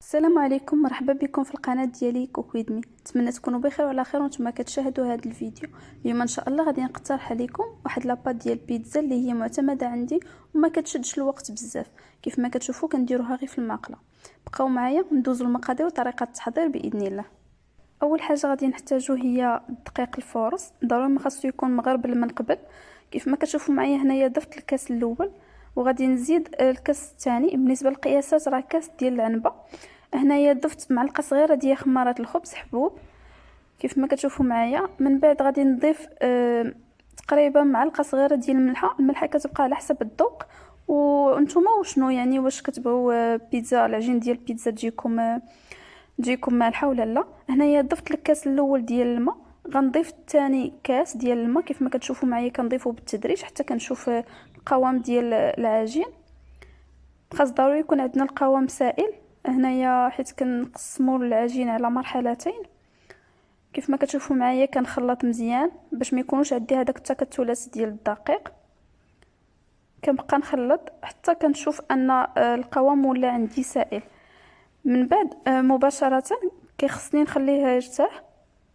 السلام عليكم، مرحبا بكم في القناه ديالي كوكويدمي. نتمنى تكونوا بخير وعلى خير وانتم كتشاهدوا هذا الفيديو. اليوم ان شاء الله غادي نقترح عليكم واحد لاباط ديال البيتزا اللي هي معتمده عندي وما كتشدش الوقت بزاف. كيف ما كتشوفوا كنديروها غير في الماقله. بقاو معايا ندوزوا المقادير وطريقه التحضير باذن الله. اول حاجه غادي نحتاجو هي الدقيق الفورص، ضروري ما خاصو يكون مغربل من قبل. كيف ما كتشوفوا معايا هنايا ضفت الكاس الاول وغادي نزيد الكاس الثاني. بالنسبه للقياسات راه كاس ديال العنبه. هنايا ضفت معلقه صغيره ديال خمارات الخبز حبوب كيف ما كتشوفوا معايا. من بعد غادي نضيف تقريبا معلقه صغيره ديال الملحه كتبقى على حسب الذوق. وانتم وشنو يعني واش كتبغوا بيتزا العجين ديال البيتزا تجيكم مالحه ولا لا. هنايا ضفت الكاس الاول ديال الماء، غنضيف الثاني كاس ديال الماء. كيف ما كتشوفوا معايا كنضيفه بالتدريج حتى كنشوف القوام ديال العجين. خاص ضروري يكون عندنا القوام سائل هنايا حيت كنقسموا العجين على مرحلتين. كيف ما كتشوفوا معايا كنخلط مزيان باش ما يكونوش عندي هذاك التكتلات ديال الدقيق. كنبقى نخلط حتى كنشوف ان القوام ولا عندي سائل. من بعد مباشره كيخصني نخليه يرتاح.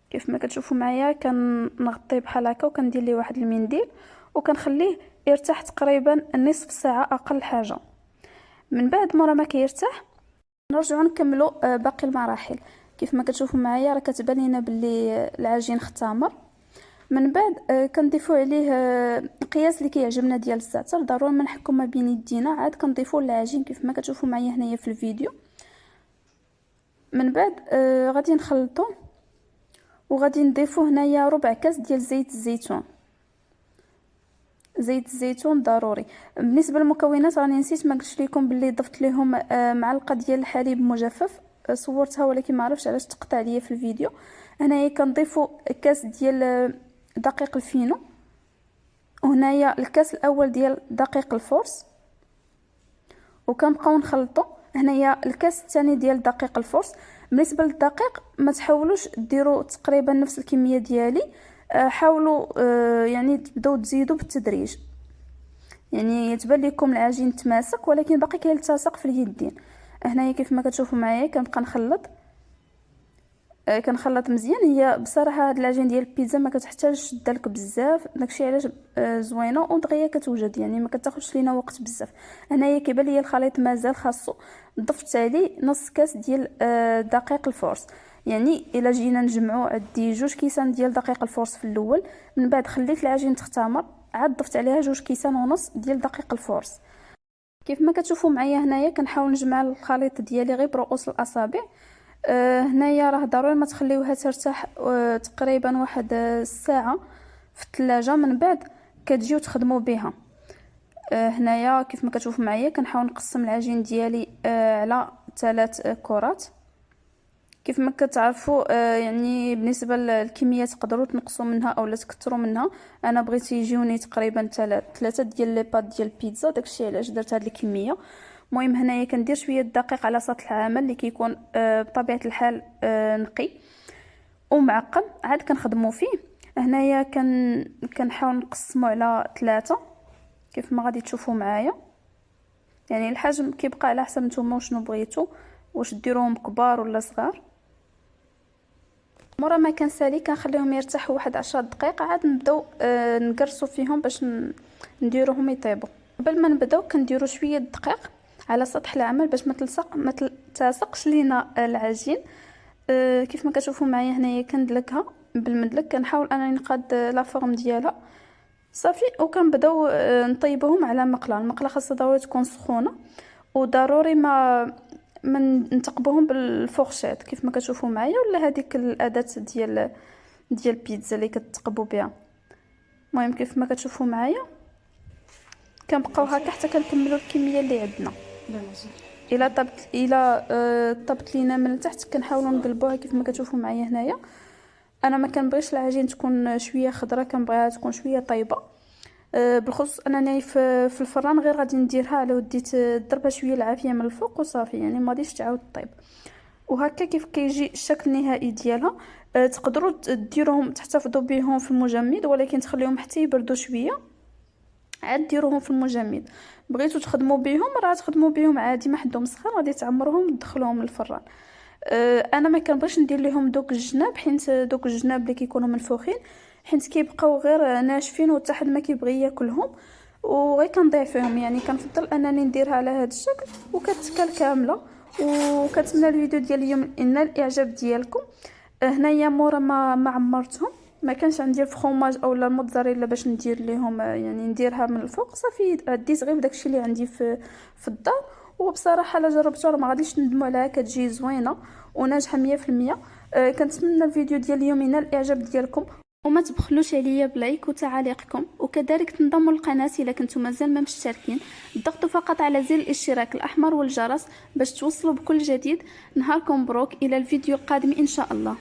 كيف ما كتشوفوا معايا كنغطيه بحال هكا وكندير ليه واحد المنديل وكنخليه يرتاح تقريبا نصف ساعه اقل حاجه. من بعد مورا ما كيرتاح نرجعوا نكملوا باقي المراحل. كيف ما كتشوفوا معايا راه كتبان لينا باللي العجين اختمر. من بعد كنضيفوا عليه القياس اللي كيعجبنا ديال الزعتر. ضروري ما نحكوا ما بين يدينا، عاد كنضيفوا العجين كيف ما كتشوفوا معايا هنايا في الفيديو. من بعد غادي نخلطوا وغادي نضيفوا هنايا ربع كاس ديال زيت الزيتون. زيت الزيتون ضروري. بالنسبه للمكونات راني نسيت ما قلتش لكم باللي ضفت لهم معلقه ديال الحليب مجفف. صورتها ولكن ما عرفتش علاش تقطع ليا في الفيديو. هنايا كنضيفوا كاس ديال دقيق الفينو، وهنايا الكاس الاول ديال دقيق الفورس، وكنبقاو نخلطوا. هنايا الكاس الثاني ديال دقيق الفورس. بالنسبه للدقيق ما تحاولوش ديروا تقريبا نفس الكميه ديالي، حاولوا يعني تبداو تزيدوا بالتدريج. يعني يتبان لكم العجين تماسك ولكن باقي كيلتصق في اليدين. هنايا كيف ما كتشوفوا معايا كنبقى كنخلط مزيان. هي بصراحه هاد العجين ديال البيتزا ما كتحتاجش تدلك بزاف، داكشي علاش زوينه ودغيا كتوجد، يعني ما كتاخذش لينا وقت بزاف. هنايا كيبان ليا الخليط مازال خاصو ضفت عليه نص كاس ديال دقيق الفورس. يعني الا جينا نجمعوا عندي 2 كيسان ديال دقيق الفورس في الاول. من بعد خليت العجين تختمر، عاد ضفت عليها 2 كيسان ونص ديال دقيق الفورس. كيف ما كتشوفوا معايا هنايا كنحاول نجمع الخليط ديالي غير برؤوس الاصابع. هنايا راه ضروري ما تخليوها ترتاح تقريبا واحد الساعه في الثلاجه. من بعد كتجيو تخدموا بها. هنايا كيف ما كتشوفوا معايا كنحاول نقسم العجين ديالي على 3 كرات. كيف ما كتعرفوا يعني بالنسبه للكميه تقدروا تنقصوا منها اولا تكثروا منها. انا بغيت يجيوني تقريبا 3 ديال لي بات ديال البيتزا، داكشي علاش درت هذه الكميه. المهم هنايا كندير شويه الدقيق على سطح عامل اللي كيكون بطبيعه الحال نقي ومعقم، عاد كنخدموا فيه. هنايا كنحاول نقسمه على 3 كيف ما غادي تشوفوا معايا. يعني الحجم كيبقى على حسب نتوما وشنو بغيتوا، واش ديروهم كبار ولا صغار. مورا ما كنسالي كنخليهم يرتاحوا واحد 10 دقائق، عاد نبداو نقرصوا فيهم باش نديروهم يطيبوا. قبل ما نبداو كنديروا شويه الدقيق على سطح العمل باش ما تلتصقش لينا العجين. كيف ما كتشوفوا معايا هنايا كندلكها بالمدلك، كنحاول انني نقاد لا فورم ديالها صافي. وكنبداو نطيبوهم على المقله خاصها ضروري تكون سخونه، وضروري ما نتقبوهم بالفورشيت كيف ما كتشوفوا معايا ولا هذيك الاداه ديال البيتزا اللي كتقبوا بها. المهم كيف ما كتشوفوا معايا كنبقاو هكا حتى كنكملوا الكميه اللي عندنا. الى طبت لينا من التحت كنحاولوا نقلبوها كيف ما كتشوفوا معايا هنايا. انا ما كنبغيش العجين تكون شويه خضره، كنبغيها تكون شويه طيبه. بالخصوص انني في الفران غير غادي نديرها على وديت ضربها شويه العافيه من الفوق وصافي، يعني ما غاديش تعاود طيب. وهكا كيف كيجي الشكل النهائي ديالها. تقدروا ديروهم تحتفظوا بهم في المجمد ولكن تخليهم حتى يبردوا شويه عاد ديروهم في المجمد. بغيتو تخدموا بهم راه تخدموا بهم عادي ما حدهم سخان، غادي تعمروهم وتدخلوهم للفران. انا ما كنبغيش ندير لهم دوك الجناب، حيت دوك الجناب اللي كيكونوا منفوخين حيت كيبقاو غير ناشفين وحتى حد ما كيبغي ياكلهم، وغير كنضيع فيهم. يعني كنفضل انني نديرها على هذا الشكل وكتكال كامله. وكنتمنى الفيديو ديال اليوم ان الاعجاب ديالكم. هنايا مورا ما عمرتهم ما كانش عندي الفرomاج اولا الموتزاريلا باش ندير ليهم، يعني نديرها من الفوق صافي. ديت غير داكشي اللي عندي في الدار، وبصراحه الا جربتوها راه ما غاديش ندموا عليها، كتجي زوينه وناجحه 100%. كنتمنى الفيديو ديال اليوم ينال الاعجاب ديالكم، وما تبخلوش عليا بلايك وتعاليقكم، وكذلك تنضموا للقناه الا كنتم مازال ما مشتركين. ضغطوا فقط على زر الاشتراك الاحمر والجرس باش توصلوا بكل جديد. نهاركم مبروك، الى الفيديو القادم ان شاء الله.